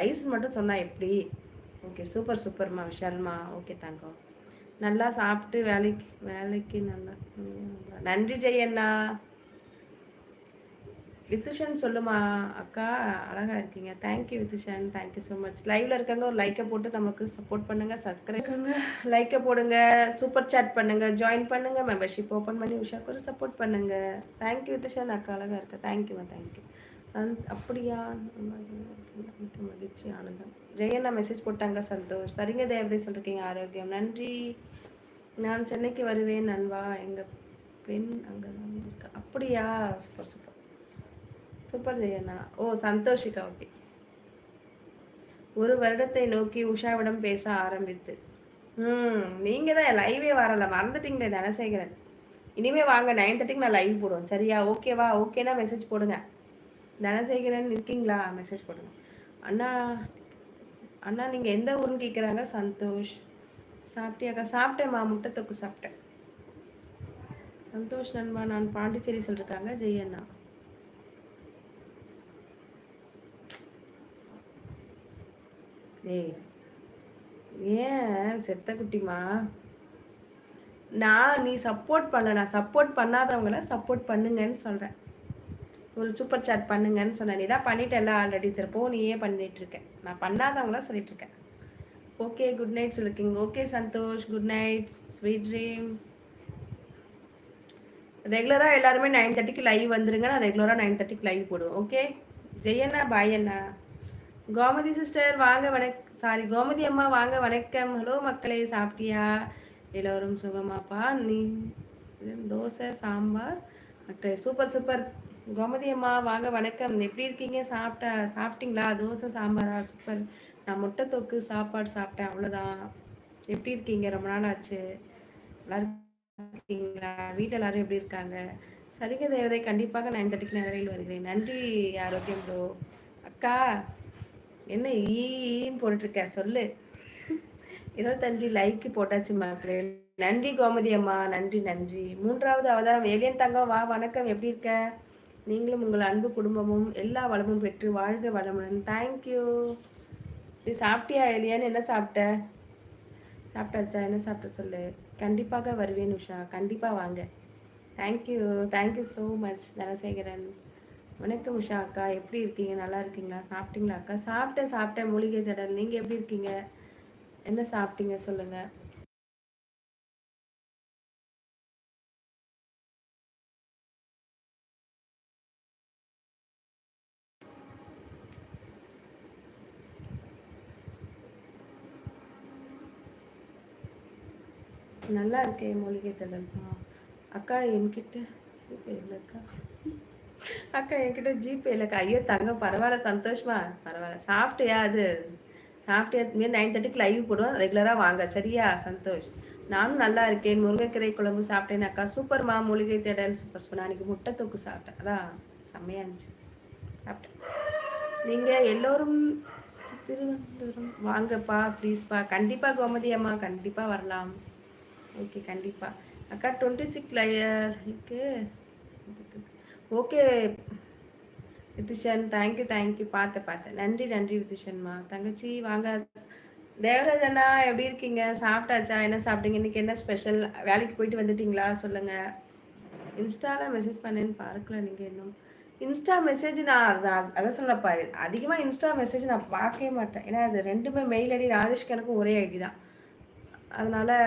Rice மட்டும் சொன்னா எப்படி? ஓகே சூப்பர் சூப்பர்மா விஷால்மா. ஓகே தங்கம். நல்லா சாப்பிட்டு வேலைக்கு வேலைக்கு நல்லா நன்றி ஜெயண்ணா. வித்துஷன் சொல்லுமா அக்கா, அழகா இருக்கீங்க. Thank you Vithushan, thank you so much. லைவ்ல இருக்காங்க ஒரு லைக்கை போட்டு நமக்கு சப்போர்ட் பண்ணுங்க. சப்ஸ்கிரைப் பண்ணுங்க, லைக்கை போடுங்க, சூப்பர் சாட் பண்ணுங்க, ஜாயின் பண்ணுங்க, மெம்பர்ஷிப் ஓப்பன் பண்ணி உஷாக்கு ஒரு சப்போர்ட் பண்ணுங்க. தேங்க்யூ வித்துஷன் அக்கா, அழகா இருக்க. தேங்க்யூமா தேங்க்யூ. அப்படியா மகிழ்ச்சி ஆனந்தம். ஜெயண்ணா மெசேஜ் போட்டாங்க, சந்தோஷ். சரிங்க தேவதை சொல்லிருக்கீங்க, ஆரோக்கியம். நன்றி. நான் சென்னைக்கு வருவேன் நண்பா, எங்க பெண் அங்கதான் இருக்கா. அப்படியா, சூப்பர் சூப்பர் சூப்பர் ஜெயண்ணா. ஓ சந்தோஷிக்கா, ஓகே. ஒரு வருடத்தை நோக்கி உஷாவிடம் பேச ஆரம்பித்து. நீங்க தான் லைவே வரல, மறந்துட்டீங்களே தனசேகரன். இனிமே வாங்க 9:30க்கு நான் லைவ் போடுவோம் சரியா? ஓகேவா? ஓகேனா மெசேஜ் போடுங்க. தனசேகரன் இருக்கீங்களா? மெசேஜ் போடுங்க. அண்ணா அண்ணா நீங்க எந்த ஊருன்னு கேட்குறாங்க. சந்தோஷ். சாப்பிட்டியாக்கா? சாப்பிட்டேம்மா, முட்டை தொக்கு சாப்பிட்டேன். சந்தோஷ் நண்பா, நான் பாண்டிச்சேரி சொல்லிருக்காங்க ஜெயண்ணா. ஏய் ஏன் செத்த குட்டிமா, நீ சப்போர்ட் பண்ண, நான் சப்போர்ட் பண்ணாதவங்கள சப்போர்ட் பண்ணுங்கன்னு சொல்றேன். ஒரு சூப்பர் சாட் பண்ணுங்கன்னு சொன்னேன். நீ தான் பண்ணிட்டல ஆல்ரெடி, திருப்போ நீ ஏன் பண்ணிட்டு இருக்க? நான் பண்ணாதவங்கள சொல்லிட்டு இருக்கேன். ஓகே குட் நைட் சொல்லிருக்கீங்க. Okay Santhosh, good night, sweet dream. ரெகுலராக எல்லாருமே 9:30க்கு லைவ் வந்துருங்க. நான் ரெகுலராக 9:30க்கு லைவ் போடுவேன். ஓகே ஜெயண்ணா, பாய் அண்ணா. கோமதி சிஸ்டர் வாங்க, சாரி கோமதி அம்மா வாங்க, வணக்கம். ஹலோ மக்களே, சாப்பிட்டியா? எல்லோரும் சுகமாப்பா. நீ தோசை சாம்பார் மக்களே, சூப்பர் சூப்பர். கோமதி அம்மா வாங்க, வணக்கம். எப்படி இருக்கீங்க? சாப்பிட்டீங்களா? தோசை சாம்பாரா? சூப்பர். நான் முட்டை தொக்கு சாப்பாடு சாப்பிட்டேன், அவ்வளோதான். எப்படி இருக்கீங்க? ரொம்ப நாள் ஆச்சு. எல்லாரும் இருக்கீங்களா? வீட்டில் எல்லாரும் எப்படி இருக்காங்க? சரிக தேவதை, கண்டிப்பாக 9:30க்கு நேரில் வருகிறேன். நன்றி ஆரோக்கியம் ப்ரோ. அக்கா என்ன ஈன்னு போட்டுருக்க சொல்லு. 25 லைக் போட்டாச்சு மக்களே. நன்றி கோமதி அம்மா, நன்றி நன்றி. 3வது அவதாரம் ஏலியன் தங்கம், வா வணக்கம். எப்படி இருக்க? நீங்களும் உங்கள் அன்பு குடும்பமும் எல்லா வளமும் பெற்று வாழ்க வளமுடன். தேங்க்யூ. நீ சாப்பிட்டியா ஏலியன்? என்ன சாப்பிட்ட? சாப்பிட்டாச்சா? என்ன சாப்பிட்ட சொல்லு. கண்டிப்பாக வருவேன் உஷா, கண்டிப்பாக வாங்க. Thank you, thank you so much Dhanasekaran. வணக்கம் உஷா அக்கா, எப்படி இருக்கீங்க? நல்லா இருக்கீங்களா? சாப்பிட்டீங்களா அக்கா? சாப்பிட்டேன் மூலிகை ஜடல். நீங்கள் எப்படி இருக்கீங்க? என்ன சாப்பிட்டீங்க சொல்லுங்கள். நல்லா இருக்கேன் மூலிகை ஜடல். அக்கா என்கிட்ட ஜிபே இல்லைக்கா. அக்கா என்கிட்ட ஜிபே இல்லைக்கா. ஐயோ தங்கம், பரவாயில்ல, சந்தோஷமா, பரவாயில்ல. சாப்பிட்டியா? அது சாப்பிட்டியா? 9:30க்கு லைவ் போடுவோம், ரெகுலராக வாங்க சரியா? சந்தோஷ். நானும் நல்லா இருக்கேன். முருங்கைக்கீரை குழம்பு சாப்பிட்டேன் அக்கா. சூப்பர்மா. மூலிகை தேடல் சூப்பர் சூப்பர். நான் அன்றைக்கி முட்டை தொக்கு சாப்பிட்டேன், அதான் செம்மையாக இருந்துச்சு, சாப்பிட்டேன். நீங்கள் எல்லோரும் திருவனந்தபுரம் வாங்கப்பா ப்ளீஸ்ப்பா. கண்டிப்பாக கோமதி அம்மா, கண்டிப்பாக வரலாம். ஓகே கண்டிப்பாக அக்கா. 26 லைக்கு. Okay விதிஷன், thank you. பார்த்தேன். நன்றி விதிஷன்மா. தங்கச்சி வாங்க. தேவராஜ் அண்ணா எப்படி இருக்கீங்க? சாப்பிட்டாச்சா? என்ன சாப்பிட்டீங்க? இன்னைக்கு என்ன ஸ்பெஷல்? வேலைக்கு போயிட்டு வந்துட்டீங்களா? சொல்லுங்க. இன்ஸ்டாவில் மெசேஜ் பண்ணேன்னு பார்க்கல நீங்கள் இன்னும். இன்ஸ்டா மெசேஜ் நான் அதான் சொல்லப்பா, அதிகமாக இன்ஸ்டா மெசேஜ் நான் பார்க்கவே மாட்டேன். ஏன்னா அது ரெண்டுமே மெயில் ஐடி ராஜேஷ்க்கு எனக்கும் ஒரே ஐடி தான். அதனால்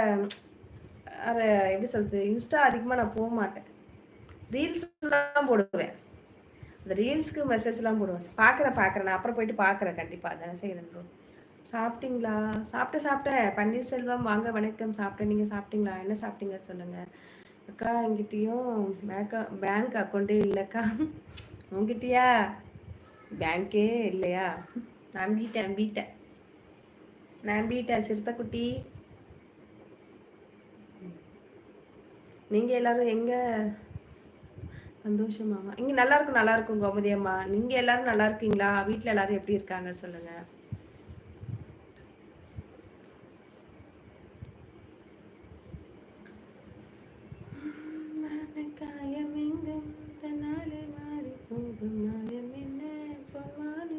அது எப்படி சொல்கிறது, இன்ஸ்டா அதிகமாக நான் போக மாட்டேன். ரீல்ஸ்லாம் போடுவேன். அந்த ரீல்ஸ்க்கு மெசேஜ்லாம் போடுவேன். பார்க்குறேன். நான் அப்புறம் போயிட்டு பார்க்குறேன் கண்டிப்பாக. தானே செய்கிறேன் ப்ரோ. சாப்பிட்டீங்களா? சாப்பிட்டேன். பன்னீர்செல்வம் வாங்க, வணக்கம். சாப்பிட்டேன். நீங்கள் சாப்பிட்டீங்களா? என்ன சாப்பிட்டீங்க சொல்லுங்கள். அக்கா என்கிட்டயும் பேங்க் அக்கௌண்ட்டே இல்லைக்கா. உங்ககிட்டயா? பேங்க்கே இல்லையா? நம்பிட்டேன் சிறுத்தைக்குட்டி. நீங்கள் எல்லோரும் எங்கே? சந்தோஷமாமா. இங்கே நல்லா இருக்கும் கோமதி அம்மா. நீங்கள் எல்லோரும் நல்லா இருக்கீங்களா? வீட்டில் எல்லோரும் எப்படி இருக்காங்க சொல்லுங்கள்.